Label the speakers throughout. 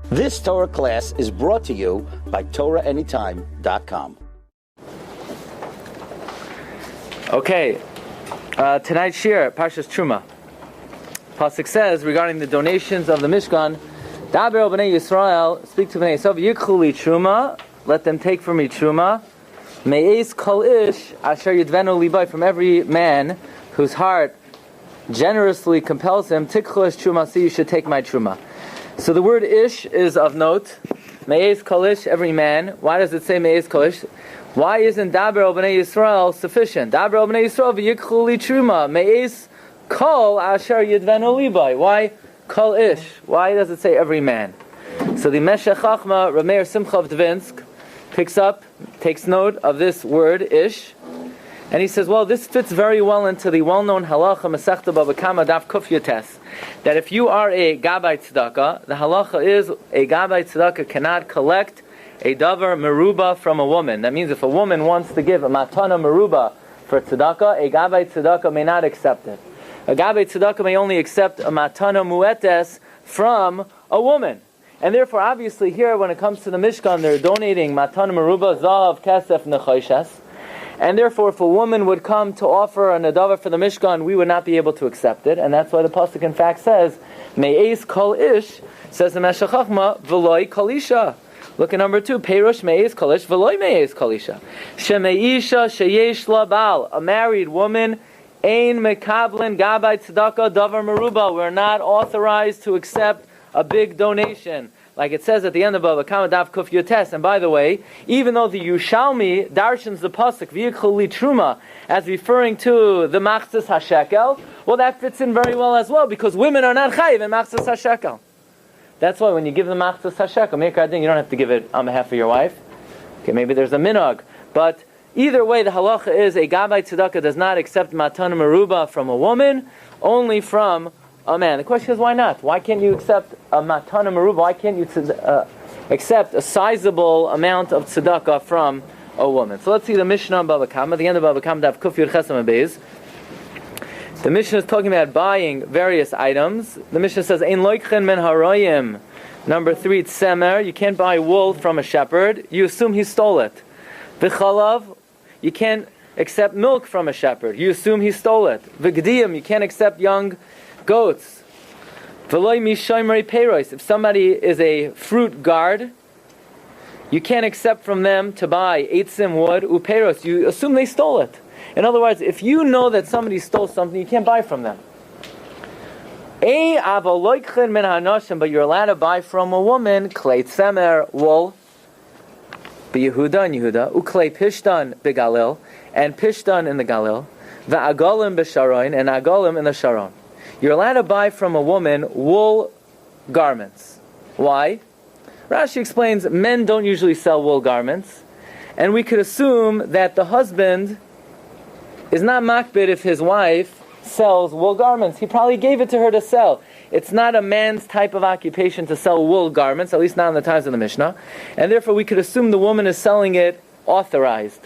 Speaker 1: This Torah class is brought to you by TorahAnytime.com.
Speaker 2: Okay, tonight's Shiur, Parshas Terumah. Pasuk says regarding the donations of the Mishkan, Daber el bnei Yisrael, speak to bnei Yisrael, Yikchu li Terumah, let them take from me Terumah, Me'ez kol ish, asher yidvenu libai, from every man whose heart generously compels him, Tikchu es Terumah, so you should take my Terumah. So the word ish is of note. Me'ez kol ish, every man. Why does it say me'ez kol ish? Why isn't Daber el bnei Yisrael sufficient? Daber el bnei Yisrael v'yikchu li Terumah, me'ez kol asher yidvenu libai. Why kol ish? Why does it say every man? So the Meshech Chachma, Rameir Simcha of Dvinsk, takes note of this word ish, and he says, well, this fits very well into the well-known halacha Masechta Bava Kama Daf Kuf Yotes, that if you are a Gabbai Tzedakah, the halacha is a Gabbai Tzedakah cannot collect a davar meruba from a woman. That means if a woman wants to give a matana meruba for tzedakah, a Gabbai Tzedakah may not accept it. A Gabbai Tzedakah may only accept a matana muetes from a woman. And therefore, obviously, here when it comes to the Mishkan, they're donating matana meruba, zahav, kesef, nechoshes. And therefore, if a woman would come to offer a nadavar for the Mishkan, we would not be able to accept it. And that's why the pasuk in fact says, me'ez kol ish, says the Meshech Chachma, v'loi kol isha. Look at number 2, Perush me'ez kol ish, v'loi me'ez kol isha. Sheme'isha sheyesh la bal, a married woman, ein mekablen gabbai tzedakah davar meruba. We're not authorized to accept a big donation. Like it says at the end of Bava Kama Daf Kuf Yotes. And by the way, even though the Yushalmi darshans the pasuk v'yikchu li Terumah as referring to the machzas hashekel, well, that fits in very well as well, because women are not chayiv in machzas hashekel. That's why when you give the machzas hashekel, you don't have to give it on behalf of your wife. Okay, maybe there's a minhag, but either way, the halacha is a Gabbai Tzedakah does not accept matana meruba from a woman, only from a man. The question is, why not? Why can't you accept a matana meruba? Why can't you accept a sizable amount of tzedakah from a woman? So let's see the Mishnah on Bava Kama. At the end of Bava Kama, Daf Kuf Yud Chesam Beis. The Mishnah is talking about buying various items. The Mishnah says, Ein loikchen men haroyim. Number 3, tsemer. You can't buy wool from a shepherd. You assume he stole it. V'chalav. You can't accept milk from a shepherd. You assume he stole it. V'gdiyim. You can't accept young goats. V'loi mishaymeri peiros. If somebody is a fruit guard, you can't accept from them to buy eitzim wood upeiros. You assume they stole it. In other words, if you know that somebody stole something, you can't buy from them. But you're allowed to buy from a woman klei tzemer, wool, b'Yehuda and Yehuda, uklei pishtan b'Galil, and pishtan in the Galil, v'agolim b'Sharon, and agolim in the Sharon. You're allowed to buy from a woman wool garments. Why? Rashi explains men don't usually sell wool garments, and we could assume that the husband is not makbid if his wife sells wool garments. He probably gave it to her to sell. It's not a man's type of occupation to sell wool garments, at least not in the times of the Mishnah, and therefore we could assume the woman is selling it authorized.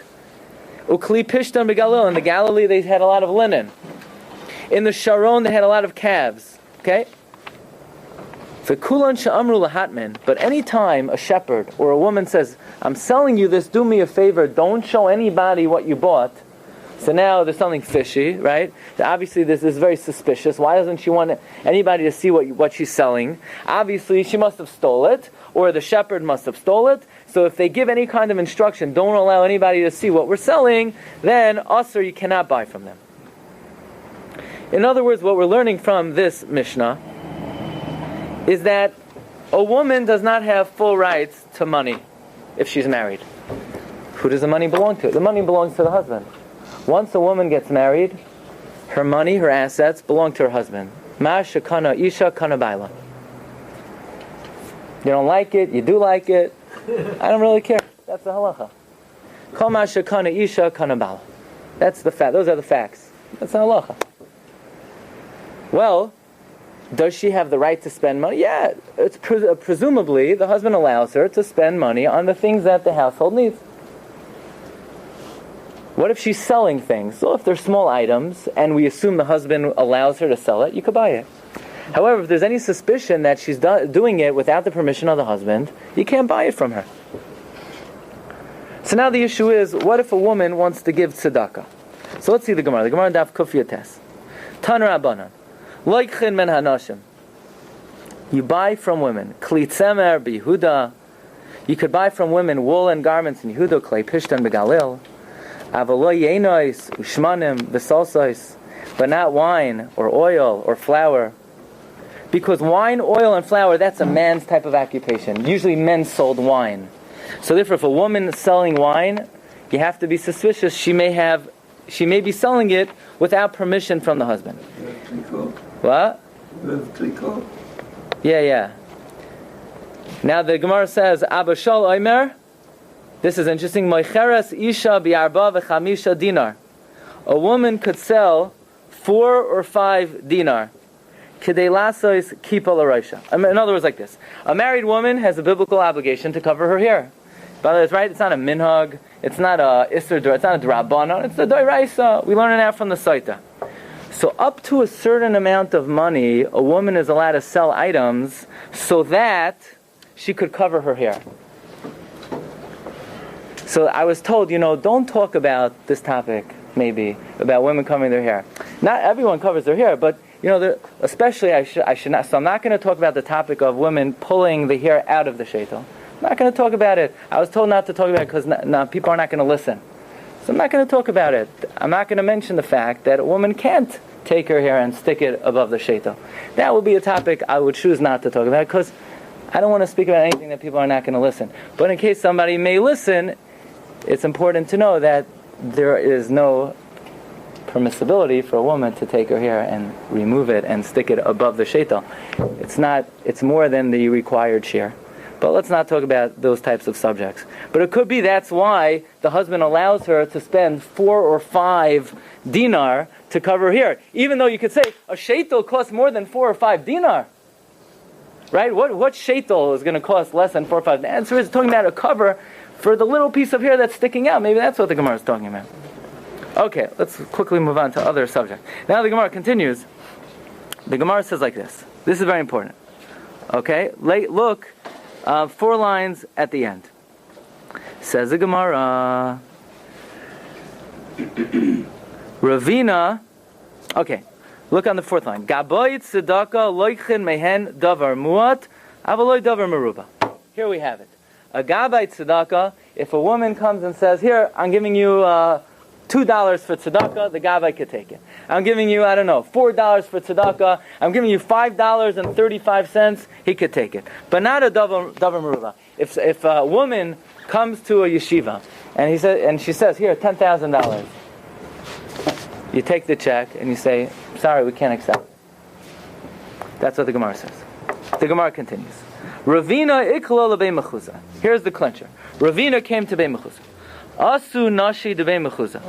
Speaker 2: Ukli pishtan b'Galil. In the Galilee they had a lot of linen. In the Sharon, they had a lot of calves. Okay? But any time a shepherd or a woman says, I'm selling you this, do me a favor, don't show anybody what you bought. So now there's something fishy, right? Obviously this is very suspicious. Why doesn't she want anybody to see what she's selling? Obviously she must have stole it, or the shepherd must have stole it. So if they give any kind of instruction, don't allow anybody to see what we're selling, then usher, you cannot buy from them. In other words, what we're learning from this Mishnah is that a woman does not have full rights to money if she's married. Who does the money belong to? The money belongs to the husband. Once a woman gets married, her money, her assets, belong to her husband. Ma shekana isha kana baila. You don't like it, you do like it, I don't really care. That's the halacha. Kol ma shekana isha kana baila. That's the fact. Those are the facts. That's the halacha. Well, does she have the right to spend money? Yeah, it's presumably the husband allows her to spend money on the things that the household needs. What if she's selling things? So if they're small items and we assume the husband allows her to sell it, you could buy it. However, if there's any suspicion that she's doing it without the permission of the husband, you can't buy it from her. So now the issue is, what if a woman wants to give tzedakah? So let's see the Gemara. The Gemara daf Kufiyates. Tan Rabbanan. Loikhin men hanashim. You buy from women. Kli tzemer b'Yehuda. You could buy from women woolen garments in Yehuda, klei pishtan begalil. Avalo yenois ushmanim v'salsais. But not wine or oil or flour. Because wine, oil, and flour, that's a man's type of occupation. Usually men sold wine. So therefore, if a woman is selling wine, you have to be suspicious. She may be selling it without permission from the husband. What? Yeah. Now the Gemara says, Abba Shol Omer, this is interesting, Moicheres Isha bi'arba v'chamisha dinar. A woman could sell 4 or 5 dinar. Kidei lasois kipa l'roisha. In other words, like this. A married woman has a biblical obligation to cover her hair. By the way, it's right, it's not a minhag, it's not a isser, it's not a drabbanon, it's the doiraisa. We learn it out from the Saita. So up to a certain amount of money, a woman is allowed to sell items so that she could cover her hair. So I was told, don't talk about this topic, maybe, about women covering their hair. Not everyone covers their hair, but, especially I should not. So I'm not going to talk about the topic of women pulling the hair out of the sheitel. I'm not going to talk about it. I was told not to talk about it because people are not going to listen. So I'm not going to talk about it. I'm not going to mention the fact that a woman can't take her hair and stick it above the sheitel. That would be a topic I would choose not to talk about because I don't want to speak about anything that people are not going to listen. But in case somebody may listen, it's important to know that there is no permissibility for a woman to take her hair and remove it and stick it above the sheitel. It's more than the required shear. But let's not talk about those types of subjects. But it could be that's why the husband allows her to spend 4 or 5 dinar to cover her hair. Even though you could say a sheitel costs more than 4 or 5 dinar. Right? What sheitel is going to cost less than 4 or 5? The answer is talking about a cover for the little piece of hair that's sticking out. Maybe that's what the Gemara is talking about. Okay, let's quickly move on to other subjects. Now the Gemara continues. The Gemara says like this. This is very important. Okay? Look. 4 lines at the end. Says the Gemara. Ravina. Okay, look on the 4th line. Gaboy tzedakah loichin mehen davar muat avaloy davar meruba. Here we have it. A gabay tzedakah. If a woman comes and says, "Here, I'm giving you $2 for tzedakah," the gabay could take it. I'm giving you, $4 for tzedakah. I'm giving you $5.35. He could take it, but not a davar meruba. If a woman comes to a yeshiva and she says, "Here, $10,000," you take the check and you say, "Sorry, we can't accept." That's what the Gemara says. The Gemara continues. Ravina ikla lebei mechuza. Here's the clincher. Ravina came to Beit Mechuza. Asu nashi de Beit Mechuza.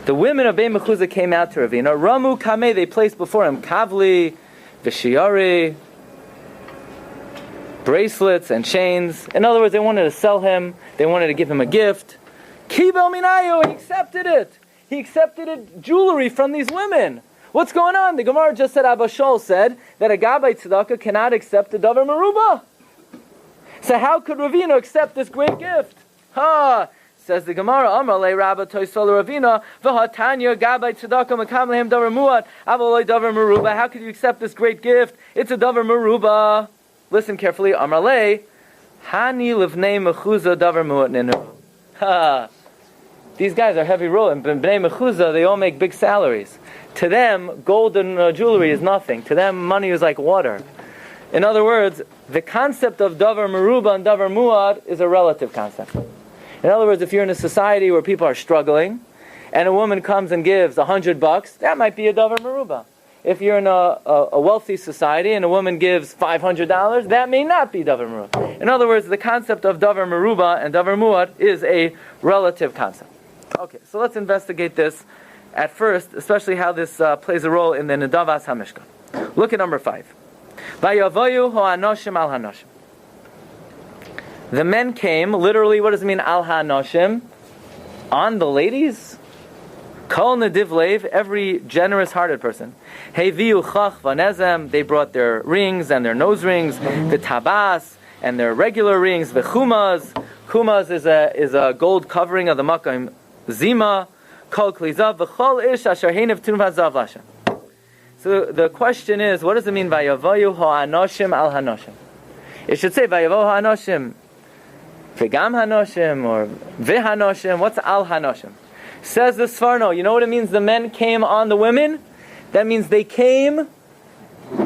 Speaker 2: The women of Beit Mechuza came out to Ravina. Ramu kameh, they placed before him kavli, v'shiyari, bracelets and chains. In other words, they wanted to sell him. They wanted to give him a gift. Kibel minayo, he accepted it. He accepted jewelry from these women. What's going on? The Gemara just said, Abba Shol said that a gabay tzedakah cannot accept a davar meruba. So how could Ravina accept this great gift? Says the Gemara, Amar le Rabba Toisol Ravina, v'hatanya gabay tzedakah makam lehem davar muat, avaloi davar meruba. How could you accept this great gift? It's a davar meruba. Listen carefully. Amar le, hani livnei mechuza davar muat ninu. These guys are heavy rolling. Bnei mechuza, they all make big salaries. To them, gold and jewelry is nothing. To them, money is like water. In other words, the concept of davar meruba and davar muad is a relative concept. In other words, if you're in a society where people are struggling, and a woman comes and gives $100, that might be a davar meruba. If you're in a wealthy society and a woman gives $500, that may not be davar meruba. In other words, the concept of davar meruba and davar muad is a relative concept. Okay, so let's investigate this at first, especially how this plays a role in the Nedavas HaMishkan. Look at number 5. Vayavayu ha'anoshim al hanoshim. The men came, literally, what does it mean, al hanoshim? On the ladies? Kol nediv lev, every generous-hearted person. Heviu chach vanezem, they brought their rings and their nose rings. V'tabas, and their regular rings. V'chumaz, chumaz is a gold covering of the makom zima. Kol klizav v'chol ish asher heinev tunva zav lashem. So the question is, what does it mean vayavayu ha'anoshim al hanoshim? It should say vayavayu ha'anoshim v'gam hanoshim or v'hanoshim. What's al hanoshim? Says the Sforno, you know what it means? The men came on the women. That means they came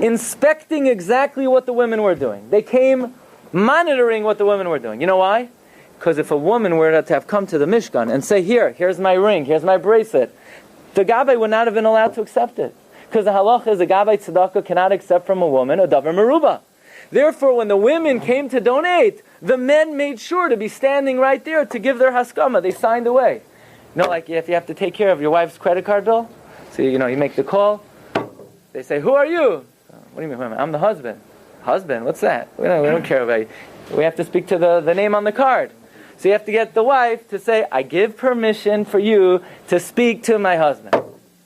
Speaker 2: inspecting exactly what the women were doing. They came monitoring what the women were doing. You know why? Because if a woman were to have come to the Mishkan and say, here's my ring, here's my bracelet, the Gabbai would not have been allowed to accept it. Because the halach is a Gabbai Tzedakah cannot accept from a woman a davar meruba. Therefore, when the women came to donate, the men made sure to be standing right there to give their haskama. They signed away. You know, like if you have to take care of your wife's credit card bill, so you make the call. They say, "Who are you?" What do you mean? I'm the husband. Husband? What's that? We don't care about you. We have to speak to the name on the card. So you have to get the wife to say, "I give permission for you to speak to my husband."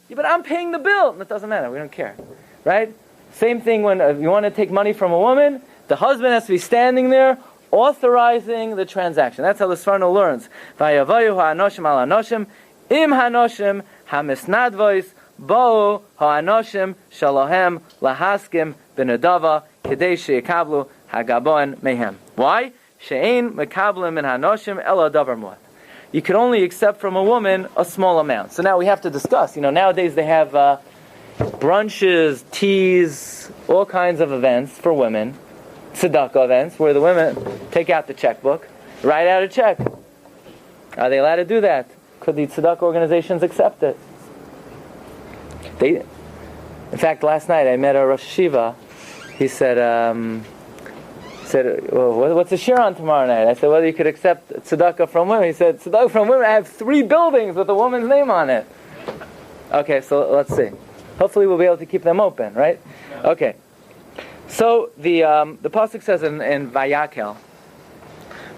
Speaker 2: Yeah, but I'm paying the bill. That doesn't matter. We don't care, right? Same thing when you want to take money from a woman, the husband has to be standing there authorizing the transaction. That's how the Sforno learns. Vayavayu ha'anoshim al hanoshim, im hanoshim hamisnadvois, bo'u ha'anoshim shalohem lahaskim b'nedava kedei she'yakablu hagaboen mehem. Why? She'ein mekablim min hanoshim ela davar muat. You can only accept from a woman a small amount. So now we have to discuss. Nowadays they have brunches, teas, all kinds of events for women. Tzedakah events where the women take out the checkbook, write out a check. Are they allowed to do that? Could the Tzedakah organizations accept it? In fact, last night I met a Rosh Yeshiva. He said, well, what's the Shiur on tomorrow night? I said, whether you could accept Tzedakah from women. He said, Tzedakah from women, I have 3 buildings with a woman's name on it. Okay, so let's see. Hopefully we'll be able to keep them open, right? Okay. So the pasuk says in Vayakel,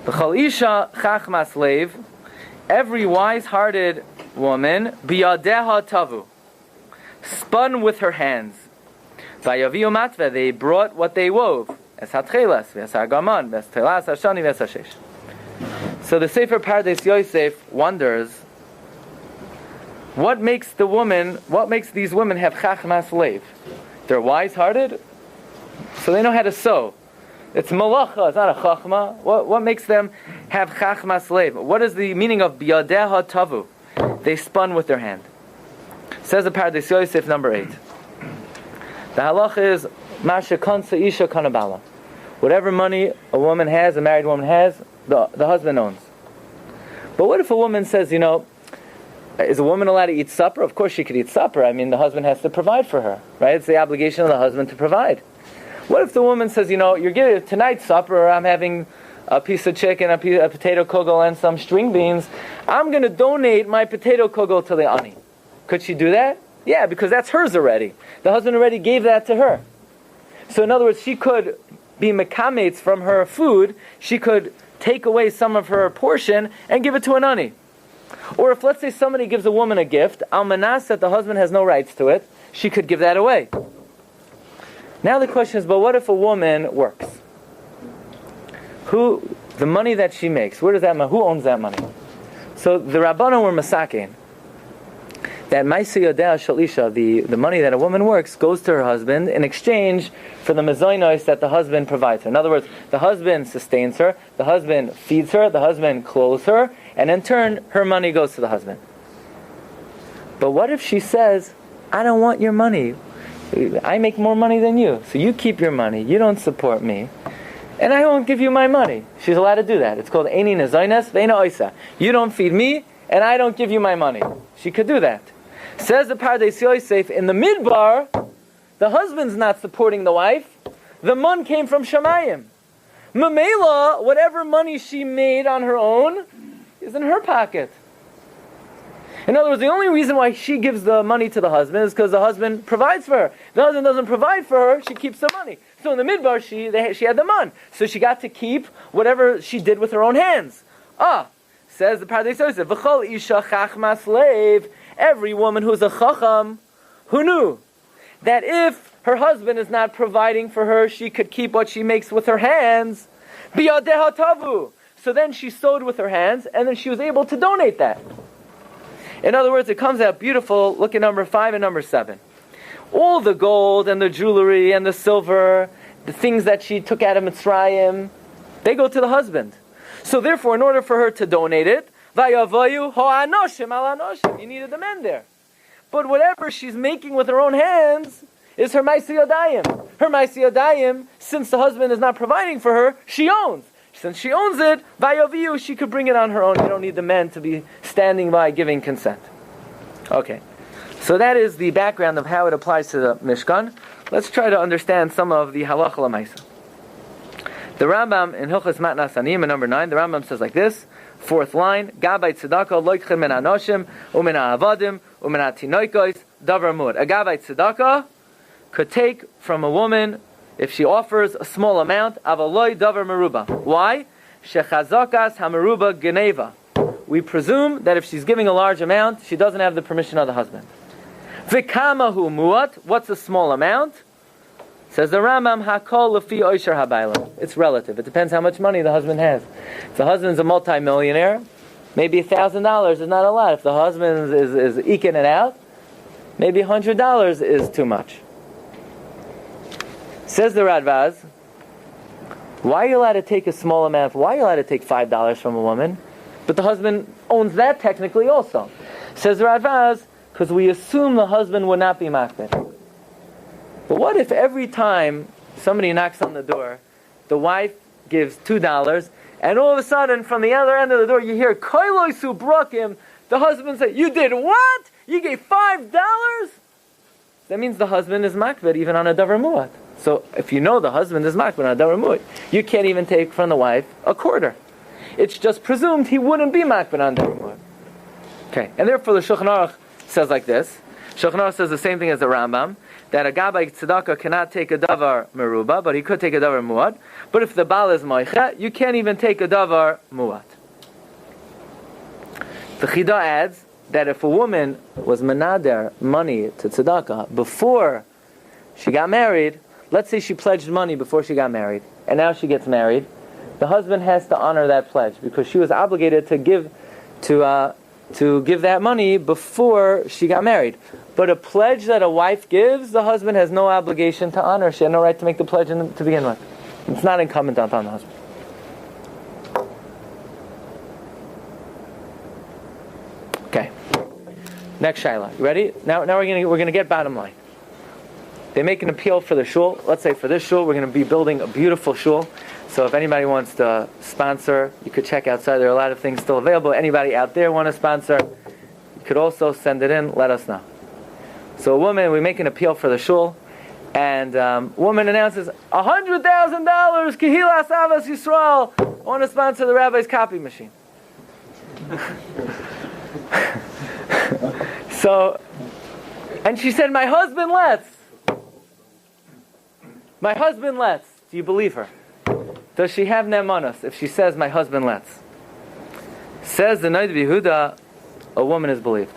Speaker 2: "B'chol isha chachmas leiv," every wise-hearted woman, biyadeha tavu, spun with her hands. Vayaviu matve, they brought what they wove. Es hatchelas, ves hagaman, ves telas hashani, ves hashesh. So the Sefer Pardes Yosef wonders, what makes these women have chachmas leiv? They're wise-hearted, so they know how to sew. It's malacha, it's not a chachma. What makes them have chachmas leiv? What is the meaning of biyadeha tavu? They spun with their hand. Says the Pardes Yosef number 8. The halacha is masha kansa isha kanabala. Whatever money a woman has, a married woman has, the husband owns. But what if a woman says, is a woman allowed to eat supper? Of course she could eat supper. I mean, the husband has to provide for her, right? It's the obligation of the husband to provide. What if the woman says, you're giving tonight's supper, I'm having a piece of chicken, a potato kugel, and some string beans. I'm going to donate my potato kugel to the ani. Could she do that? Yeah, because that's hers already. The husband already gave that to her. So in other words, she could be mekametz from her food. She could take away some of her portion and give it to an ani. Or if, let's say, somebody gives a woman a gift, almanas, that the husband has no rights to it, she could give that away. Now the question is, but what if a woman works? The money that she makes, where does that money, who owns that money? So the Rabbanon were masakin that ma'aseh yodea shel isha, the money that a woman works, goes to her husband in exchange for the mezonos that the husband provides her. In other words, the husband sustains her, the husband feeds her, the husband clothes her, and in turn, her money goes to the husband. But what if she says, I don't want your money. I make more money than you, so you keep your money, you don't support me, and I won't give you my money. She's allowed to do that. It's called Eini Nezoines Ve'ena Oisa. You don't feed me, and I don't give you my money. She could do that. Says the Pardes Yosef, in the Midbar, the husband's not supporting the wife. The mun came from Shamayim. Mamela, whatever money she made on her own, is in her pocket. In other words, the only reason why she gives the money to the husband is because the husband provides for her. The husband doesn't provide for her, she keeps the money. So in the Midbar, she had the mun. So she got to keep whatever she did with her own hands. Says the Pardes Yosef, V'chol isha chachmas leiv, every woman who's a chacham, who knew that if her husband is not providing for her, she could keep what she makes with her hands. Biyadeha tavu. So then she sewed with her hands, and then she was able to donate that. In other words, it comes out beautiful. Look at number 5 and number 7. All the gold and the jewelry and the silver, the things that she took out of Mitzrayim, they go to the husband. So therefore, in order for her to donate it, vayavayu ha'anoshim al anoshim, you needed the men there. But whatever she's making with her own hands is her ma'aseh yadayim. Her ma'aseh yadayim, since the husband is not providing for her, she owns. Since she owns it, vayaviyu, she could bring it on her own. You don't need the men to be standing by giving consent. Okay. So that is the background of how it applies to the Mishkan. Let's try to understand some of the halacha l'maisa. The Rambam in Hilchos Matnas Aniyim, number 9, the Rambam says like this, 4th line, Gabay tzedakah loikchin min anoshim umin ha'avadim umin ha'tinoikos davar mud. A gabay tzedakah could take from a woman if she offers a small amount, avaloi davar meruba. Why? Shechazakas ha'meruba geneva. We presume that if she's giving a large amount, she doesn't have the permission of the husband. V'kamahu muat. What's a small amount? Says the Rambam, hakol lefi oisher habayla. It's relative. It depends how much money the husband has. If the husband's a multi-millionaire, maybe $1,000 is not a lot. If the husband is eking it out, maybe $100 is too much. Says the Radvaz, why are you allowed to take a small amount? Why are you allowed to take $5 from a woman? But the husband owns that technically also. Says the Radvaz, because we assume the husband would not be makbid. But what if every time somebody knocks on the door, the wife gives $2, and all of a sudden from the other end of the door you hear koiloisu brakim, the husband says, "You did what? You gave $5?" That means the husband is makbid even on a davar muat. So if you know the husband is makbid on a davar muat, you can't even take from the wife a quarter. It's just presumed he wouldn't be makbid on davar muat. Okay, and therefore the Shulchan Aruch says like this. Shulchan Aruch says the same thing as the Rambam, that a gabay tzedakah cannot take a davar meruba, but he could take a davar muad. But if the baal is moichet, you can't even take a davar muad. The Chida adds that if a woman was menader money to tzedakah before she got married, let's say she pledged money before she got married, and now she gets married, the husband has to honor that pledge because she was obligated to give that money before she got married. But a pledge that a wife gives, the husband has no obligation to honor. She had no right to make the pledge to begin with. It's not incumbent upon the husband. Okay. Next shaila. You ready? Now we're gonna get bottom line. They make an appeal for the shul. Let's say for this shul, we're going to be building a beautiful shul. So if anybody wants to sponsor, you could check outside. There are a lot of things still available. Anybody out there want to sponsor, you could also send it in. Let us know. So a woman, we make an appeal for the shul, and woman announces $100,000 Kehilas Avos Yisrael. I want to sponsor the rabbi's copy machine. So, and she said, "My husband lets. My husband lets." Do you believe her? Does she have ne'emanos if she says, "My husband lets"? Says the Noid Yehuda, a woman is believed.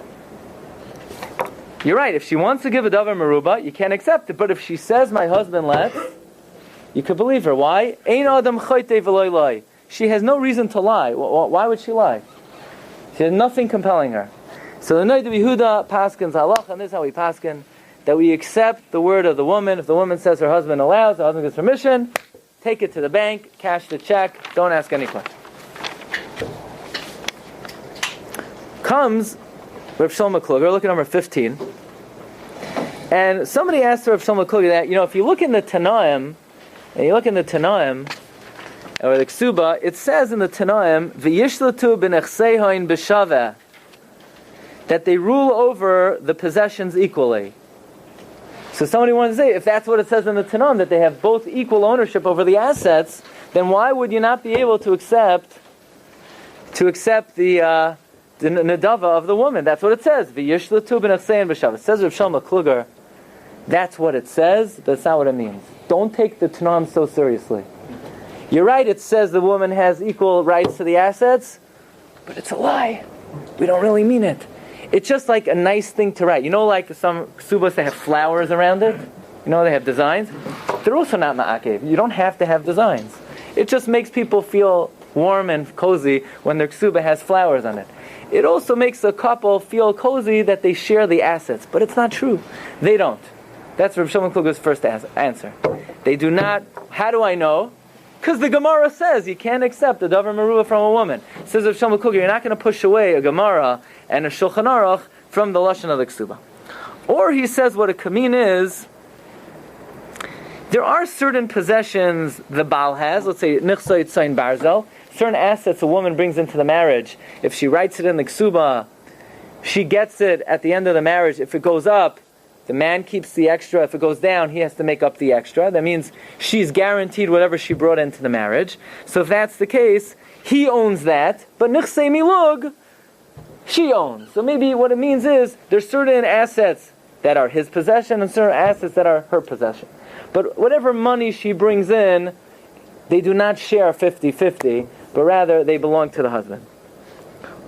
Speaker 2: You're right. If she wants to give a davar meruba, you can't accept it. But if she says, "My husband lets," you could believe her. Why? Ein adam chayte v'lo lie. She has no reason to lie. Why would she lie? She has nothing compelling her. So the Noid Yehuda paskins halach, and this is how we paskin, that we accept the word of the woman. If the woman says her husband allows, the husband gives permission, take it to the bank, cash the check, don't ask any questions. Comes Rav Shlomo Kluger, look at number 15. And somebody asked Rav Shlomo Kluger that, if you look in the Tanaim, or the Ksuba, it says in the Tanaim, V'yishlatu b'nechseihain b'shaveh, that they rule over the possessions equally. So somebody wanted to say, if that's what it says in the Tanam, that they have both equal ownership over the assets, then why would you not be able to accept the nedava of the woman? That's what it says. V'yishlatu b'nechseihain b'shaveh. It says Rav Shlomo Kluger, that's what it says, but that's not what it means. Don't take the Tanam so seriously. You're right, it says the woman has equal rights to the assets, but it's a lie. We don't really mean it. It's just like a nice thing to write. You know, like some ksubas, they have flowers around it. You know, they have designs. They're also not ma'akev. You don't have to have designs. It just makes people feel warm and cozy when their ksuba has flowers on it. It also makes the couple feel cozy that they share the assets. But it's not true. They don't. That's Rav Shlomo Kluger's first answer. They do not. How do I know? Because the Gemara says you can't accept a davar meruah from a woman. It says Rav Shlomo Kluger, you're not going to push away a Gemara and a Shulchan Aruch from the lashon of the ksuba. Or he says what a kamin is. There are certain possessions the Baal has. Let's say nichsa yitzayin barzel. Certain assets a woman brings into the marriage. If she writes it in the ksuba, she gets it at the end of the marriage. If it goes up, the man keeps the extra. If it goes down, he has to make up the extra. That means she's guaranteed whatever she brought into the marriage. So if that's the case, he owns that. But nichsei milug, she owns. So maybe what it means is there's certain assets that are his possession and certain assets that are her possession. But whatever money she brings in, they do not share 50-50, but rather they belong to the husband.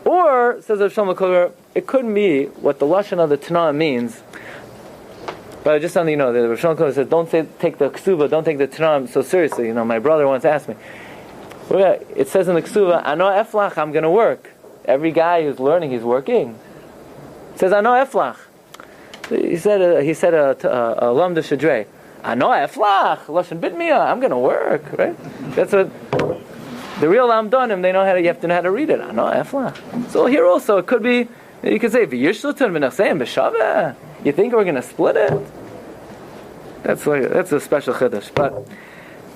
Speaker 2: Or, says Rav Shlomo Kluger, it couldn't be what the lashon of the Tanakh means. But just something the Rav Shlomo Kluger says, don't take the ksuba, don't take the Tanakh so seriously. My brother once asked me. It says in the ksuba, ano eflach, I'm going to work. Every guy who's learning, he's working. It says, ano eflach. He said a lam de shadrei. Ano eflach, lashon bit miyah. I'm going to work, right? That's what the real amdonim. They know how to. You have to know how to read it. Ano eflach. So here also it could be. You could say v'yishlutun v'nachseim b'shaveh. You think we're going to split it? That's a special chiddush. But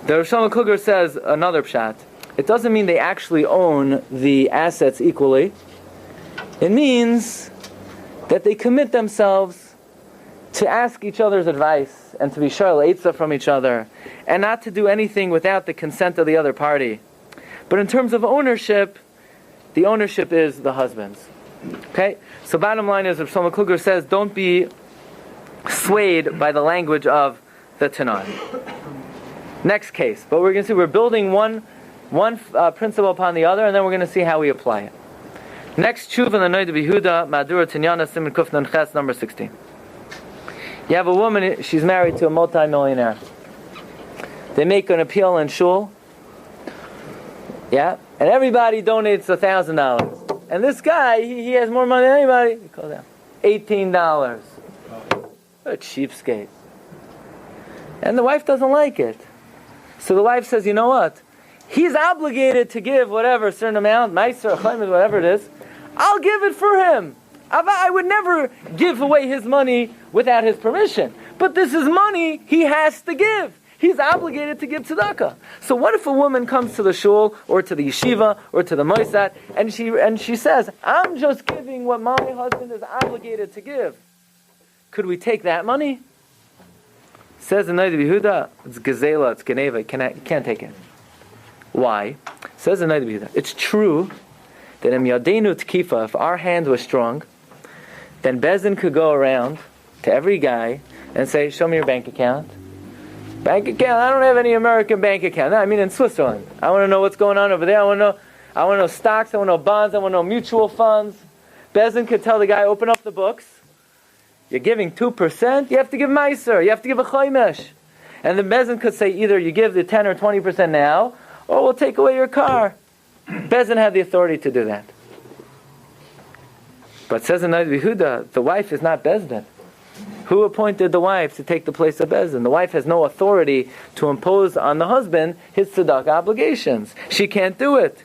Speaker 2: the Rav Shlomo Kluger says another pshat. It doesn't mean they actually own the assets equally. It means that they commit themselves to ask each other's advice and to be shal eitzah from each other and not to do anything without the consent of the other party. But in terms of ownership, the ownership is the husband's. Okay? So bottom line is, Rav Shlomo Kluger says, don't be swayed by the language of the Tanakh. Next case. But we're going to see we're building one principle upon the other, and then we're going to see how we apply it. Next, Tshuva L'Noid B'Yehuda, Madura Tinyana, Siman Kuf Nun Ches, number 16. You have a woman, she's married to a multi-millionaire. They make an appeal in shul. Yeah? And everybody donates $1,000. And this guy, he has more money than anybody. He calls out $18. What a cheapskate. And the wife doesn't like it. So the wife says, you know what? He's obligated to give whatever, a certain amount, meiser, whatever it is. I'll give it for him. I would never give away his money without his permission. But this is money he has to give. He's obligated to give tzedakah. So what if a woman comes to the shul, or to the yeshiva, or to the moisat, and she says, I'm just giving what my husband is obligated to give. Could we take that money? Says in Noid B'Yehuda, it's gezela, it's geneva, you can't take it. Why? Says in Noid B'Yehuda, it's true that in Yadeinu Tkifa, if our hand was strong, then Bezin could go around to every guy and say, show me your bank account. Bank account? I don't have any American bank account. No, I mean in Switzerland. I want to know what's going on over there. I want to know stocks, I want to know bonds, I want to know mutual funds. Bezin could tell the guy, open up the books. You're giving 2%, you have to give meiser, you have to give a chomesh. And the Bezin could say either you give the 10 or 20% now, or we'll take away your car. Bezin had the authority to do that. But says in Noid B'Yehuda, the wife is not Bezdin. Who appointed the wife to take the place of Bezdin? The wife has no authority to impose on the husband his tzedakah obligations. She can't do it.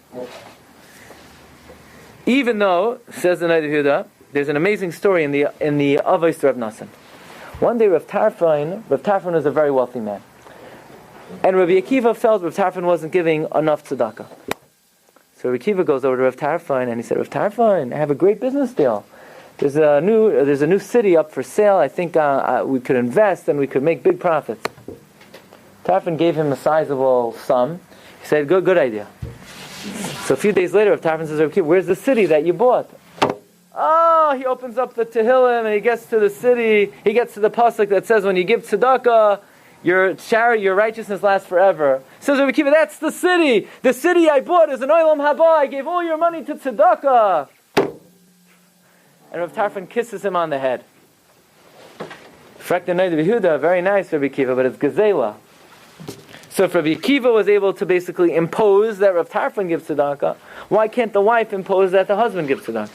Speaker 2: Even though, says in Noid B'Yehuda, there's an amazing story in the Avos Reb Nassim. One day Rav Tarfon is a very wealthy man. And Rabbi Akiva felt Rav Tarfon wasn't giving enough tzedakah. So Rabbi Akiva goes over to Rav Tarfon and he said, Rav Tarfon, I have a great business deal. There's a new city up for sale. I think we could invest and we could make big profits. Tarfon gave him a sizable sum. He said, good idea. So a few days later, Rav Tarfon says, Rabbi Akiva, where's the city that you bought? Oh, he opens up the Tehillim and he gets to the city. He gets to the pasuk that says, when you give tzedakah, your charity, your righteousness lasts forever. Says Rabbi Akiva, that's the city. The city I bought is an olam haba. I gave all your money to tzedakah. and Rav Tarfon kisses him on the head. Frek the Rabbi Yehuda, very nice Rabbi Akiva, but it's Gezela. So if Rabbi Akiva was able to basically impose that Rav Tarfon gives tzedakah, why can't the wife impose that the husband gives tzedakah?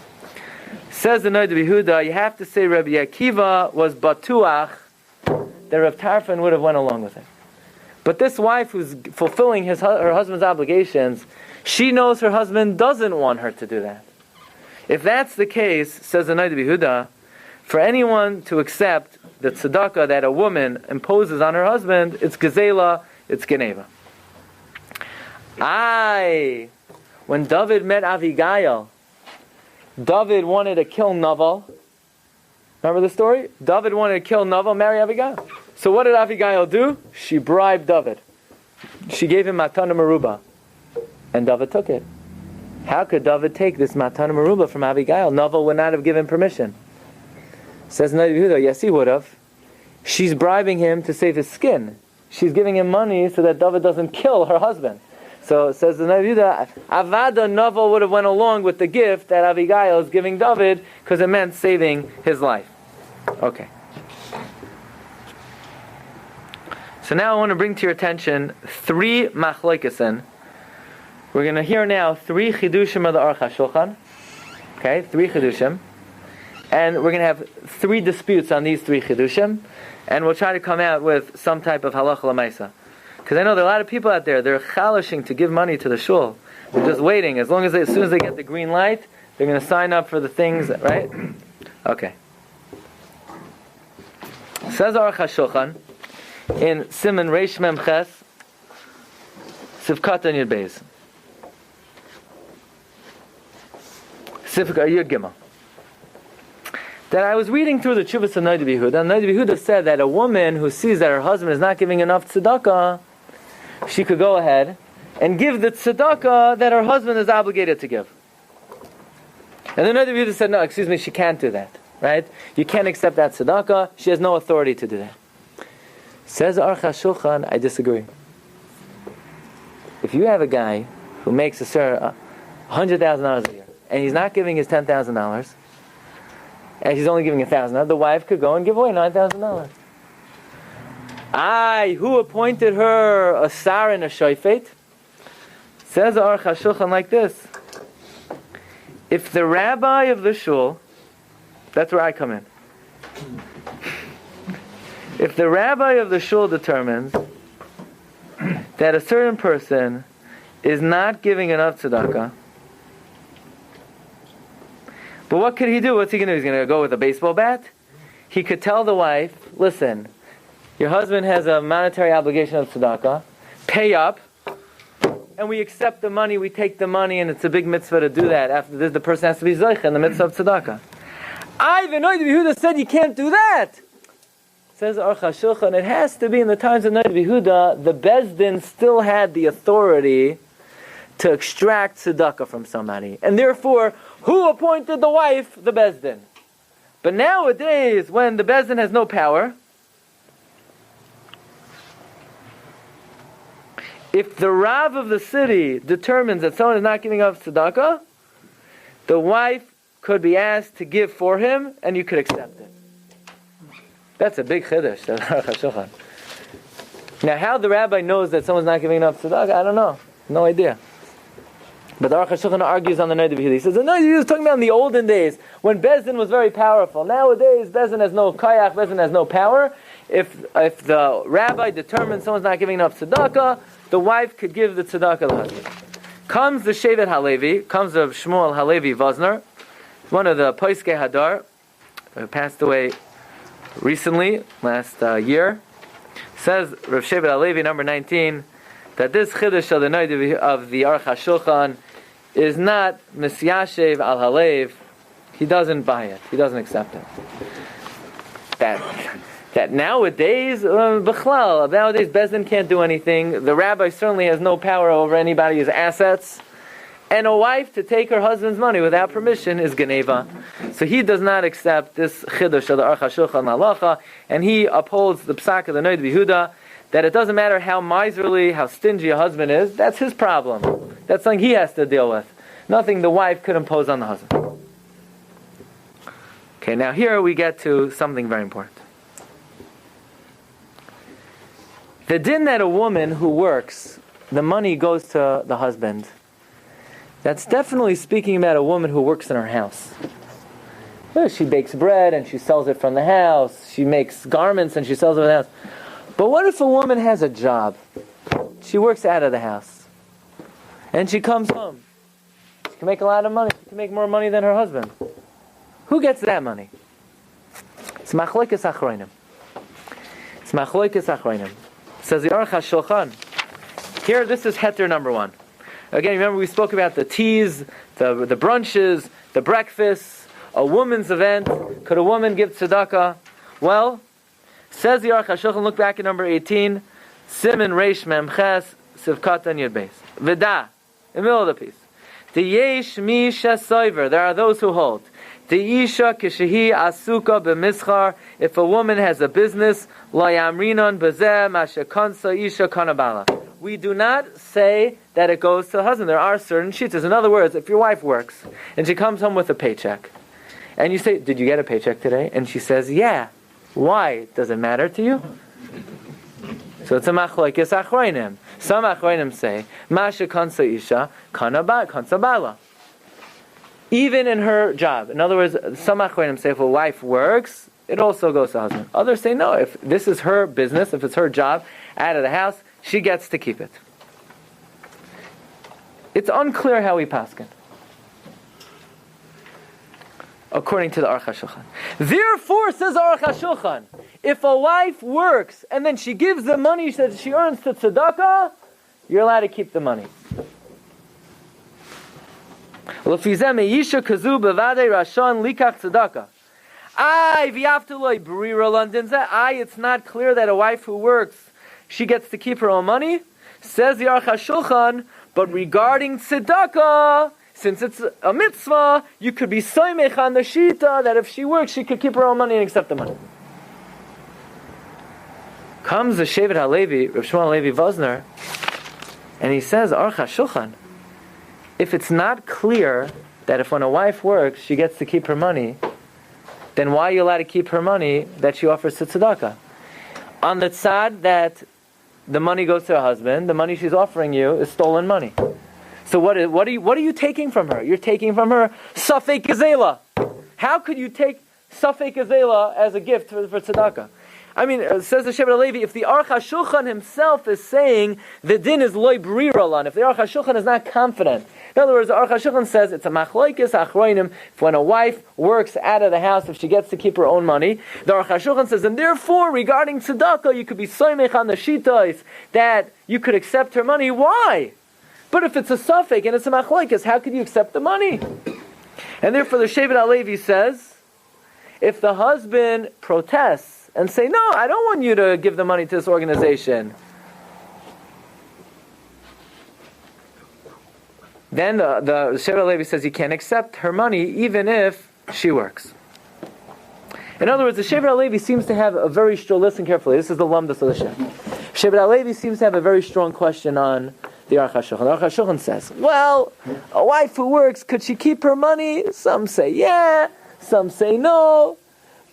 Speaker 2: Says the Rabbi Yehuda, you have to say Rabbi Akiva was batuach, that Rav Tarfon would have went along with it. But this wife who's fulfilling her husband's obligations, she knows her husband doesn't want her to do that. If that's the case, says the Rabbi Yehuda, for anyone to accept the tzedakah that a woman imposes on her husband, it's gezela, it's geneva. When David met Avigail, David wanted to kill Naval. Remember the story? David wanted to kill Naval, marry Avigail. So what did Avigail do? She bribed David. She gave him matana meruba. And David took it. How could David take this matana meruba from Avigail? Naval would not have given permission. Says Rabbi Yehuda, yes he would have. She's bribing him to save his skin. She's giving him money so that David doesn't kill her husband. So says the Rabbi Yehuda, Avada Naval would have went along with the gift that Avigail is giving David because it meant saving his life. Okay. So now I want to bring to your attention 3 machlokesen. We're going to hear now 3 chidushim of the Aruch HaShulchan. Okay, 3 chidushim. And we're going to have 3 disputes on these 3 chidushim. And we'll try to come out with some type of halacha l'maisa. Because I know there are a lot of people out there, they're chalishing to give money to the shul. They're just waiting. As soon as they get the green light, they're going to sign up for the things, right? Okay. Says Aruch HaShulchan, in Siman Reish Mem Ches, Sivkat Yud Beis. Sivkat Yud Gimel. That I was reading through the Chuvas of Rabbi Yehuda, and Rabbi Yehuda said that a woman who sees that her husband is not giving enough tzedakah, she could go ahead and give the tzedakah that her husband is obligated to give. And then Rabbi Yehuda said, no, excuse me, she can't do that. Right? You can't accept that tzedakah. She has no authority to do that. Says Aruch HaShulchan, I disagree. If you have a guy who makes $100,000 a year, and he's not giving his $10,000, and he's only giving $1,000, the wife could go and give away $9,000. Who appointed her a sar and a shofet? Says Aruch HaShulchan like this: if the rabbi of the shul, that's where I come in. If the rabbi of the shul determines that a certain person is not giving enough tzedakah, but what could he do? What's he going to do? He's going to go with a baseball bat? He could tell the wife, listen, your husband has a monetary obligation of tzedakah, pay up, and we accept the money, we take the money, and it's a big mitzvah to do that. After this, the person has to be zoich in the mitzvah of tzedakah. Even Rabbi Yehuda said you can't do that. Says Aruch HaShulchan, it has to be in the times of Rabbi Yehuda, the Beis Din still had the authority to extract tzedakah from somebody. And therefore, who appointed the wife? The Beis Din. But nowadays, when the Beis Din has no power, if the Rav of the city determines that someone is not giving up tzedakah, the wife could be asked to give for him, and you could accept it. That's a big chiddush. Now, how the rabbi knows that someone's not giving enough tzedakah, I don't know. No idea. But the Aruch HaShulchan argues on the Rabbi Yehuda. He says, the Rabbi Yehuda is talking about in the olden days, when Beis Din was very powerful. Nowadays, Beis Din has no kayach, Beis Din has no power. If the rabbi determines someone's not giving enough tzedakah, the wife could give the tzedakah to the husband. Comes the Shevet Halevi, comes of Shmuel Halevi Vosner, one of the Poiskei Hadar, who passed away recently, last year. Says Rav Shevet Halevi, number 19, that this chiddush of the Aruch HaShulchan is not misyashev al halev. He doesn't buy it. He doesn't accept it. That nowadays, nowadays Beis Din can't do anything. The rabbi certainly has no power over anybody's assets. And a wife to take her husband's money without permission is geneva. So he does not accept this chiddush of the Aruch HaShulchan halacha, and he upholds the psak of the Rabbi Yehuda that it doesn't matter how miserly, how stingy a husband is. That's his problem. That's something he has to deal with. Nothing the wife could impose on the husband. Okay, now here we get to something very important. The din that a woman who works, the money goes to the husband, that's definitely speaking about a woman who works in her house. She bakes bread and she sells it from the house. She makes garments and she sells it from the house. But what if a woman has a job? She works out of the house. And she comes home. She can make a lot of money. She can make more money than her husband. Who gets that money? It's machlokes achronim. It's machlokes achronim. Says the Aruch HaShulchan. Here, this is heter number 1. Again, remember we spoke about the teas, the brunches, the breakfasts, a woman's event. Could a woman give tzedakah? Well, says the Aruch HaShulchan, look back at number 18, Siman Reish Mem Ches, Sivkatan Yud Beis. V'da, in the middle of the piece. The yesh mi shesoiver, there are those who hold. The isha kishehi asuka b'mischar, if a woman has a business, la yamrinon b'zeh mashekansa isha kanabala. We do not say that it goes to the husband. There are certain shitas. In other words, if your wife works and she comes home with a paycheck, and you say, did you get a paycheck today? And she says, yeah. Why? Does it matter to you? So it's a machlokes achronim. Some achronim say, masha kansa isha kansa bala. Even in her job. In other words, some achronim say if a wife works, it also goes to the husband. Others say no, if this is her business, if it's her job, out of the house, she gets to keep it. It's unclear how we paskin, according to the Aruch HaShulchan. Therefore, says Aruch HaShulchan, if a wife works and then she gives the money that she earns to tzedakah, you're allowed to keep the money. It's not clear that a wife who works, she gets to keep her own money. Says the Aruch HaShulchan, but regarding tzedakah, since it's a mitzvah, you could be soymech on the shita that if she works, she could keep her own money and accept the money. Comes the Shevet HaLevi, Rav Shmuel Levi Vosner, and he says, Aruch HaShulchan, if it's not clear that if when a wife works, she gets to keep her money, then why are you allowed to keep her money that she offers to tzedakah? On the tzad that the money goes to her husband, the money she's offering you is stolen money. So what are you taking from her? You're taking from her safek gezela. How could you take safek gezela as a gift for tzedakah? I mean, says the Shevet HaLevi, if the Aruch HaShulchan himself is saying the din is loy briralan, if the Aruch HaShulchan is not confident, in other words, the Aruch HaShulchan says it's a machlokes achronim, if when a wife works out of the house, if she gets to keep her own money, the Aruch HaShulchan says, and therefore, regarding tzedakah, you could be soymech on the shitos, that you could accept her money. Why? But if it's a suffix and it's a machlokes, how could you accept the money? And therefore, the Shevet HaLevi says, if the husband protests and say, no, I don't want you to give the money to this organization, then the Shevet HaLevi says he can't accept her money even if she works. In other words, the Shevet HaLevi seems to have a very strong, listen carefully, this is the lumdus of the Shevet. Shevet HaLevi seems to have a very strong question on the Aruch HaShulchan. The Aruch HaShulchan says, well, a wife who works, could she keep her money? Some say yeah, some say no.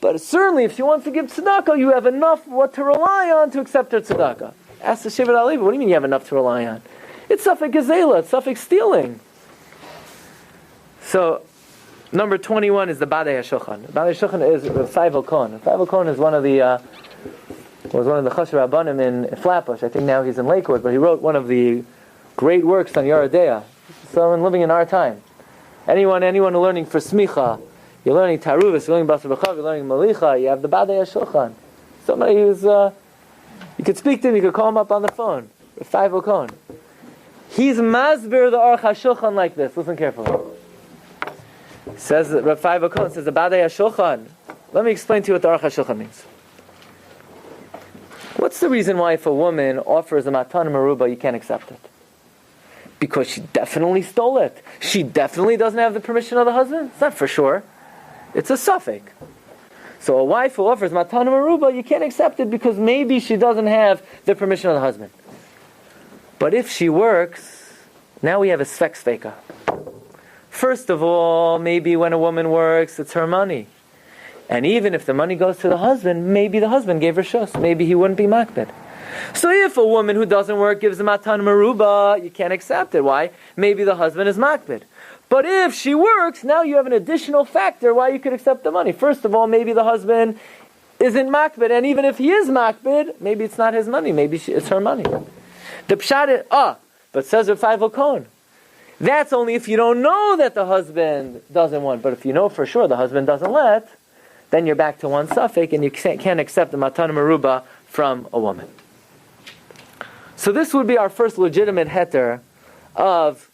Speaker 2: But certainly if she wants to give tzedakah, you have enough what to rely on to accept her tzedakah. Ask the Shevet HaLevi, what do you mean you have enough to rely on? It's safek gezela, it's safek stealing. So, number 21 is the Badei HaShulchan. Badei HaShulchan is Faivel Kohn. Faivel Kohn is one of the Chasher Rabbanim in Flatbush. I think now he's in Lakewood, but he wrote one of the great works on Yeridea. Someone living in our time. Anyone learning for smicha, you're learning Taruvus, you're learning Basar B'chav, you're learning Malicha, you have the Badei HaShulchan. Somebody who's, you could speak to him, you could call him up on the phone. Faivel Kohn. He's masbir the Aruch HaShulchan like this. Listen carefully. Says Rav Faivel Kohn says the Badei HaShulchan. Let me explain to you what the Aruch HaShulchan means. What's the reason why if a woman offers a matan meruba you can't accept it? Because she definitely stole it. She definitely doesn't have the permission of the husband. It's not for sure. It's a suffix. So a wife who offers matan meruba you can't accept it because maybe she doesn't have the permission of the husband. But if she works, now we have a sfek sveka. First of all, maybe when a woman works, it's her money. And even if the money goes to the husband, maybe the husband gave her shus. Maybe he wouldn't be makbid. So if a woman who doesn't work gives a matan meruba, you can't accept it. Why? Maybe the husband is makbid. But if she works, now you have an additional factor why you could accept the money. First of all, maybe the husband isn't makbid, and even if he is makbid, maybe it's not his money. Maybe it's her money. The pshat is, but says Reb Feivel Cohen, that's only if you don't know that the husband doesn't want. But if you know for sure the husband doesn't let, then you're back to one suffix, and you can't accept the matan meruba from a woman. So this would be our first legitimate heter of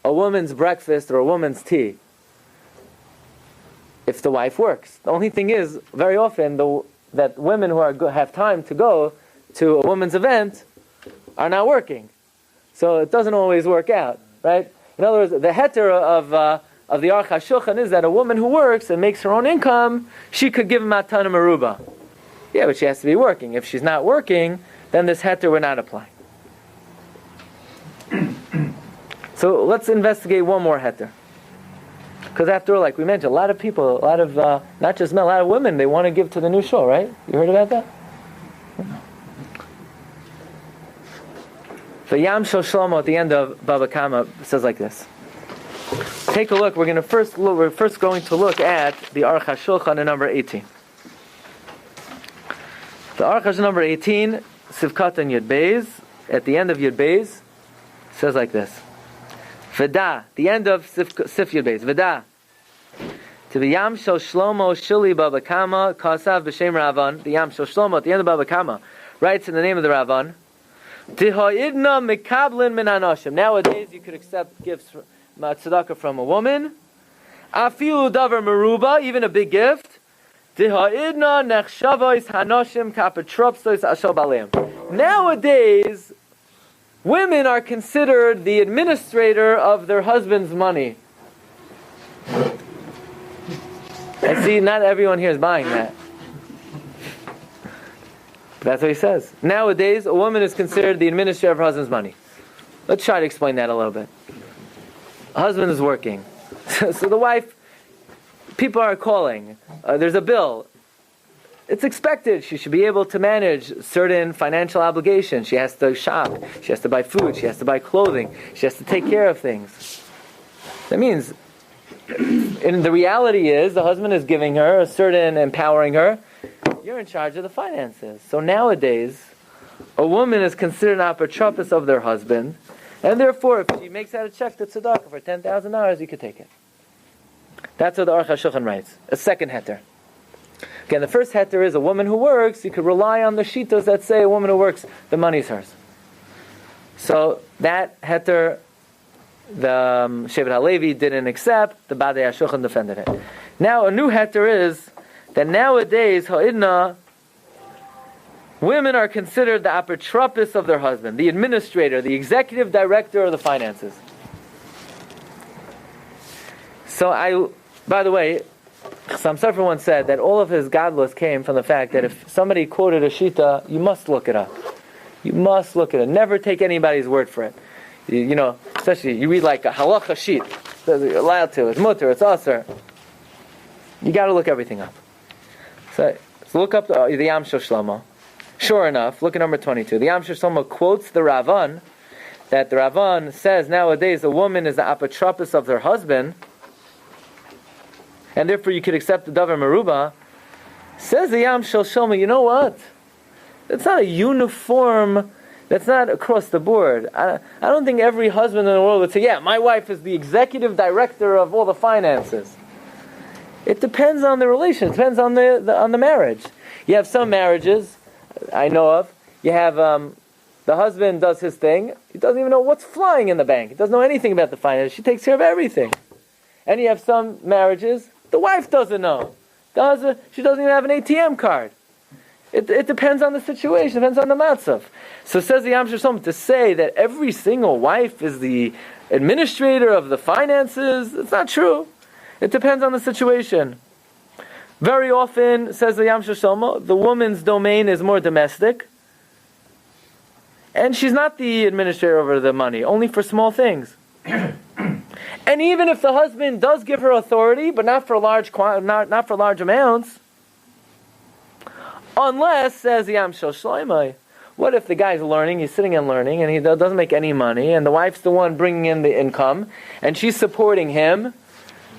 Speaker 2: a woman's breakfast or a woman's tea, if the wife works. The only thing is, very often, that women who have time to go to a woman's event are not working. So it doesn't always work out, right? In other words, the heter of the Aruch HaShulchan is that a woman who works and makes her own income, she could give matan meruba. Yeah, but she has to be working. If she's not working, then this heter would not apply. So let's investigate one more heter. Because after all, like we mentioned, a lot of people, not just men, a lot of women, they want to give to the new show, right? You heard about that? The Yam Shel Shlomo at the end of Baba Kama says like this. Take a look. We're first going to look at the Aruch HaShulchan in number 18. The Aruch HaShulchan number 18, Sivkat and Yud Beis, at the end of Yud Beis, says like this. V'da, the end of Sif Yud Beis. V'da, to the Yam Shel Shlomo Shili Baba Kama Kasav B'Shem Ravan. The Yam Shel Shlomo at the end of Baba Kama writes in the name of the Ravan. Tihoidna mekablin min anoshim. Nowadays you could accept gifts from tzedakah from a woman. Afilu davar meruba, even a big gift. Tihoidna nechshavois hanoshim kapetropsos ashal baleim. Nowadays, women are considered the administrator of their husband's money. And see, not everyone here is buying that. That's what he says. Nowadays, a woman is considered the administrator of her husband's money. Let's try to explain that a little bit. A husband is working. So the wife, people are calling. There's a bill. It's expected. She should be able to manage certain financial obligations. She has to shop. She has to buy food. She has to buy clothing. She has to take care of things. That means, and the reality is, the husband is giving her a certain, empowering her. You're in charge of the finances. So nowadays, a woman is considered an apotropos of their husband, and therefore, if she makes out a check to tzedakah for $10,000, you could take it. That's what the Aruch HaShulchan writes. A second heter. Again, the first heter is a woman who works. You could rely on the shitos that say a woman who works, the money's hers. So that heter, the Shevet HaLevi didn't accept. The Badei HaShulchan defended it. Now a new heter is that nowadays, ha'idna, women are considered the apotropos of their husband, the administrator, the executive director of the finances. So by the way, Chassam Sofer once said that all of his gadlus came from the fact that if somebody quoted a shita, you must look it up. You must look it up. Never take anybody's word for it. You know, especially you read like a halacha sheet. You're allowed to. It's mutter. It's aser. You got to look everything up. So look up the Yam Shel Shlomo. Sure enough, look at number 22. The Yam Shel Shlomo quotes the Ravan, that the Ravan says nowadays a woman is the apotropos of her husband, and therefore you could accept the davar meruba. Says the Yam Shel Shlomo, you know what? It's not a uniform, that's not across the board. I don't think every husband in the world would say, yeah, my wife is the executive director of all the finances. It depends on the relation. It depends on the marriage. You have some marriages I know of. You have the husband does his thing. He doesn't even know what's flying in the bank. He doesn't know anything about the finance. She takes care of everything. And you have some marriages the wife doesn't know. She doesn't even have an ATM card. It depends on the situation. It depends on the matzav. So says the Yam Shel Shlomo, to say that every single wife is the administrator of the finances, it's not true. It depends on the situation. Very often, says the Yam Shel Shlomo, the woman's domain is more domestic, and she's not the administrator over the money, only for small things. And even if the husband does give her authority, but not for large not for large amounts, unless, says Yam Shel Shloimeh, what if the guy's learning, he's sitting and learning, and he doesn't make any money, and the wife's the one bringing in the income, and she's supporting him,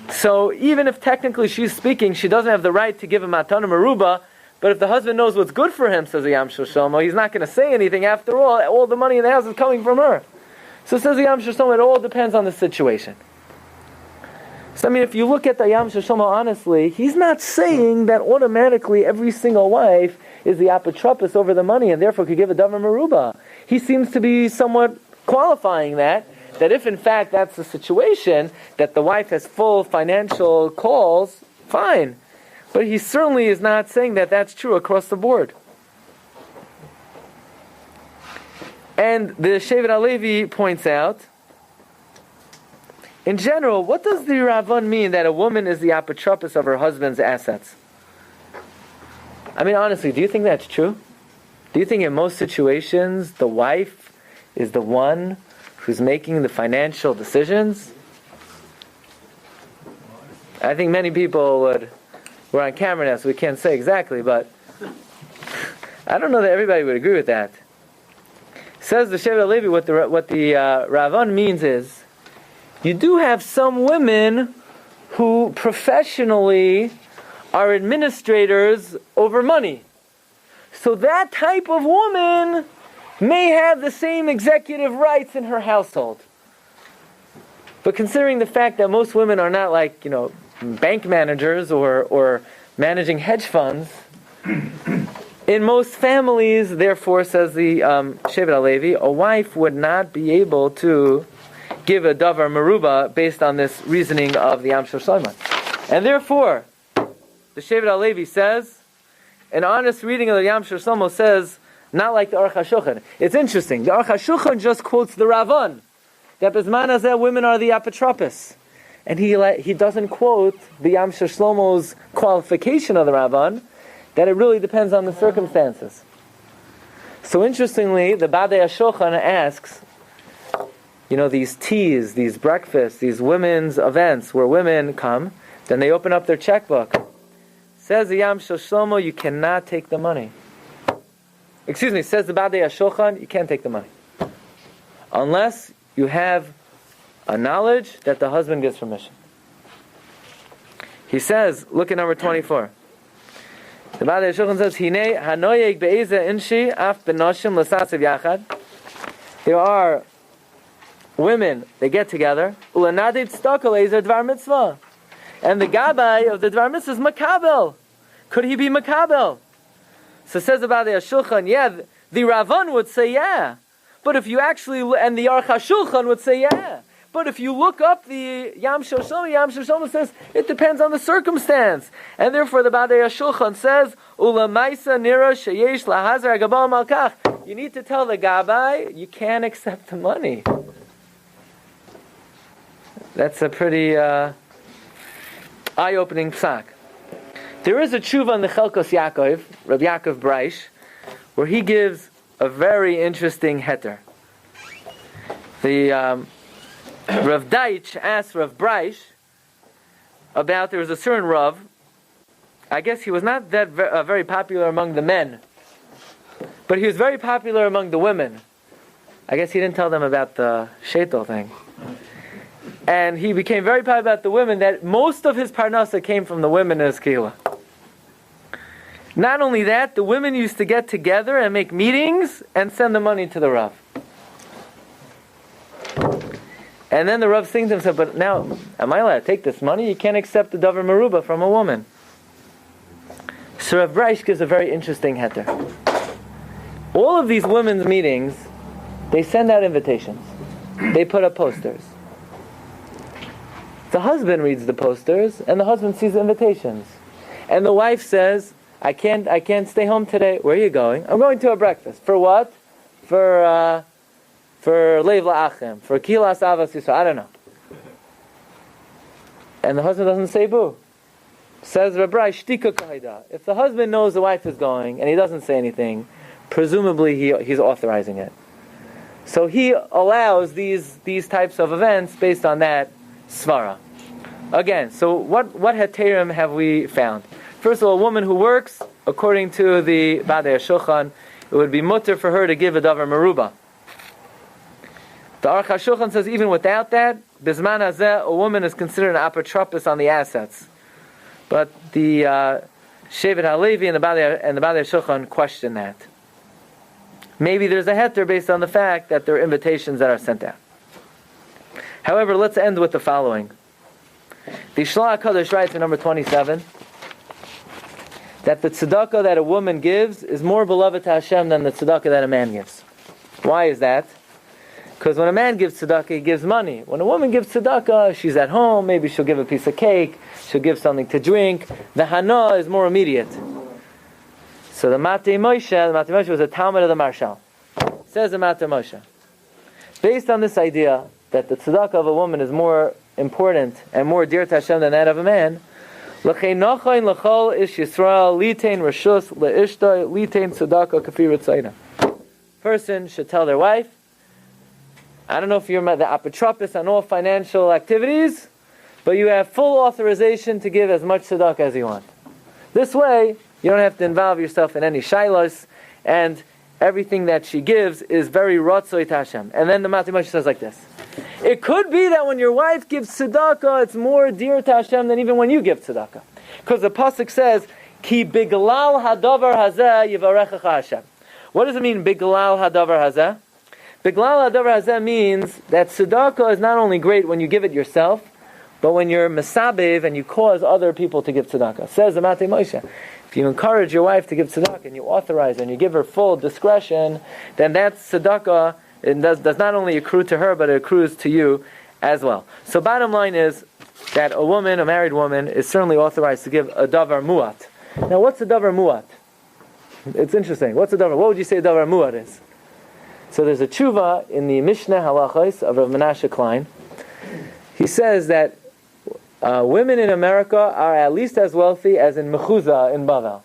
Speaker 2: so even if technically she's speaking, she doesn't have the right to give him matana meruba, but if the husband knows what's good for him, says the Yam Shel Shlomo, he's not going to say anything. After all the money in the house is coming from her. So says the Yam Shel Shlomo, it all depends on the situation. So if you look at the Yam Shel Shlomo honestly, he's not saying that automatically every single wife is the apotropos over the money and therefore could give a davar meruba. He seems to be somewhat qualifying that if in fact that's the situation, that the wife has full financial calls, fine. But he certainly is not saying that that's true across the board. And the Shevet HaLevi points out, in general, what does the Ravan mean that a woman is the apotropos of her husband's assets? Honestly, do you think that's true? Do you think in most situations the wife is the one who's making the financial decisions? I think many people we're on camera now, so we can't say exactly, but I don't know that everybody would agree with that. Says the Shevet HaLevi, what the Ravan means is, you do have some women who professionally are administrators over money. So that type of woman may have the same executive rights in her household. But considering the fact that most women are not like, bank managers or managing hedge funds, in most families, therefore, says the Shevet HaLevi, a wife would not be able to give a davar meruba based on this reasoning of the Yam Shel Shlomo. And therefore, the Shevet HaLevi says, an honest reading of the Yam Shel Shlomo says, not like the Aruch HaShulchan. It's interesting. The Aruch HaShulchan just quotes the Ravan, that Bezman Hazeh women are the apotropos. And he doesn't quote the Yam Shel Shlomo's qualification of the Ravan, that it really depends on the circumstances. So interestingly, the Badei HaShulchan asks, these teas, these breakfasts, these women's events where women come, then they open up their checkbook. Says the Yam Shel Shlomo, you cannot take the money. Says the Badei HaShulchan, you can't take the money. Unless you have a knowledge that the husband gives permission. He says, look at number 24. The Badei HaShulchan says, Hinei hanoyeg be'ezeh inshi af benoshim l'satziv yachad. There are women, they get together, ulanadid stokal ezer dvar mitzvah. And the gabbai of the dvar mitzvah is makabel. Could he be makabel? So says about the Shulchan, the Ravan would say but if you actually, and the Aruch HaShulchan would say but if you look up the Yam Shel Shlomo says it depends on the circumstance, and therefore the Badei HaShulchan says ulamaisa nira sheyesh lahazar agabal malkach. You need to tell the gabbai you can't accept the money. That's a pretty eye-opening psak. There is a tshuva in the Chelkos Yaakov, Rabbi Yaakov Breish, where he gives a very interesting heter. The Rav Deitch asked Rav Breish about, there was a certain Rav, I guess he was not that very popular among the men, but he was very popular among the women. I guess he didn't tell them about the sheitel thing. And he became very popular about the women, that most of his parnasa came from the women in his kehillah. Not only that, the women used to get together and make meetings and send the money to the Rav. And then the Rav thinks to himself, but now, am I allowed to take this money? You can't accept the davar meruba from a woman. So Rav Breish gives a very interesting heter. All of these women's meetings, they send out invitations. They put up posters. The husband reads the posters, and the husband sees the invitations. And the wife says, I can't stay home today. Where are you going? I'm going to a breakfast. For what? For Leiv La'achem, for Kilas Avas Yisrael, I don't know. And the husband doesn't say boo. Says Rabbi Shtika Kahida. If the husband knows the wife is going and he doesn't say anything, presumably he's authorizing it. So he allows these types of events based on that svara. Again, so what heterim have we found? First of all, a woman who works, according to the Badei HaShulchan, it would be mutter for her to give a davar meruba. The Aruch HaShulchan says even without that, bisman hazeh, a woman is considered an apotropos on the assets. But the Shevet HaLevi and the Badei HaShulchan question that. Maybe there's a heter based on the fact that there are invitations that are sent out. However, let's end with the following. The Shlach HaKadosh writes in number 27 that the tzedakah that a woman gives is more beloved to Hashem than the tzedakah that a man gives. Why is that? Because when a man gives tzedakah, he gives money. When a woman gives tzedakah, she's at home, maybe she'll give a piece of cake, she'll give something to drink. The hana is more immediate. So the Matei Moshe was a Talmud of the Marshal. Says the Matei Moshe, based on this idea that the tzedakah of a woman is more important and more dear to Hashem than that of a man, person should tell their wife, I don't know if you're the apotropos on all financial activities, but you have full authorization to give as much tzedakah as you want. This way, you don't have to involve yourself in any shilos, and everything that she gives is very ratzoi to Hashem. And then the Matei Moshe says like this. It could be that when your wife gives tzedakah, it's more dear to Hashem than even when you give tzedakah. Because the pasuk says, Ki biglal hadavar hazeh yivarechecha Hashem. What does it mean, biglal hadavar hazeh? Biglal hadavar hazeh means that tzedakah is not only great when you give it yourself, but when you're mesabev and you cause other people to give tzedakah. Says the Matei Moshe, if you encourage your wife to give tzedakah and you authorize and you give her full discretion, then that tzedakah it does not only accrue to her, but it accrues to you as well. So bottom line is that a woman, a married woman, is certainly authorized to give a davar muat. Now what's a davar muat? It's interesting. What's a davar? What would you say a davar muat is? So there's a tshuva in the Mishnah Halachos of Rav Menashe Klein. He says that women in America are at least as wealthy as in Mechuzah in Bavel.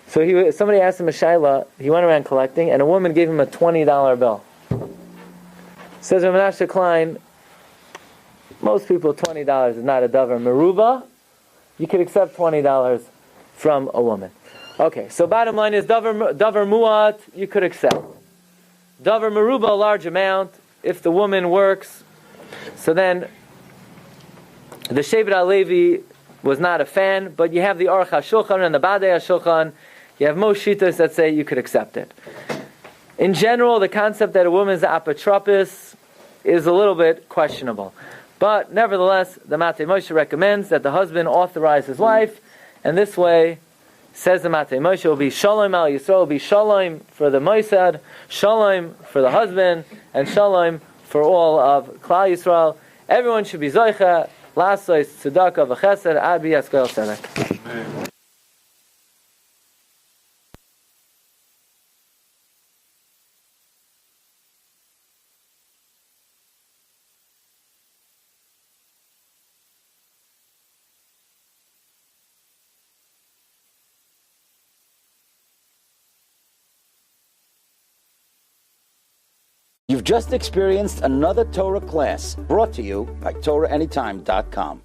Speaker 2: So somebody asked him a shayla, he went around collecting, and a woman gave him a $20 bill. Says Rav Menashe Klein, most people $20 is not a davar meruba. You could accept $20 from a woman. Okay, so bottom line is davar muat, you could accept. Davar meruba, a large amount, if the woman works. So then, the Shevet HaLevi was not a fan, but you have the Aruch HaShulchan and the Badei HaShulchan. You have most shittas that say you could accept it. In general, the concept that a woman is apotropos is a little bit questionable. But nevertheless, the Matei Moshe recommends that the husband authorize his wife, and this way, says the Matei Moshe, will be shalom al Yisrael, will be shalom for the Mossad, shalom for the husband, and shalom for all of Klal Yisrael. Everyone should be zoicha, lasos tzedakah v'chesed ad b'yaskol tzedek.
Speaker 1: You've just experienced another Torah class brought to you by TorahAnytime.com.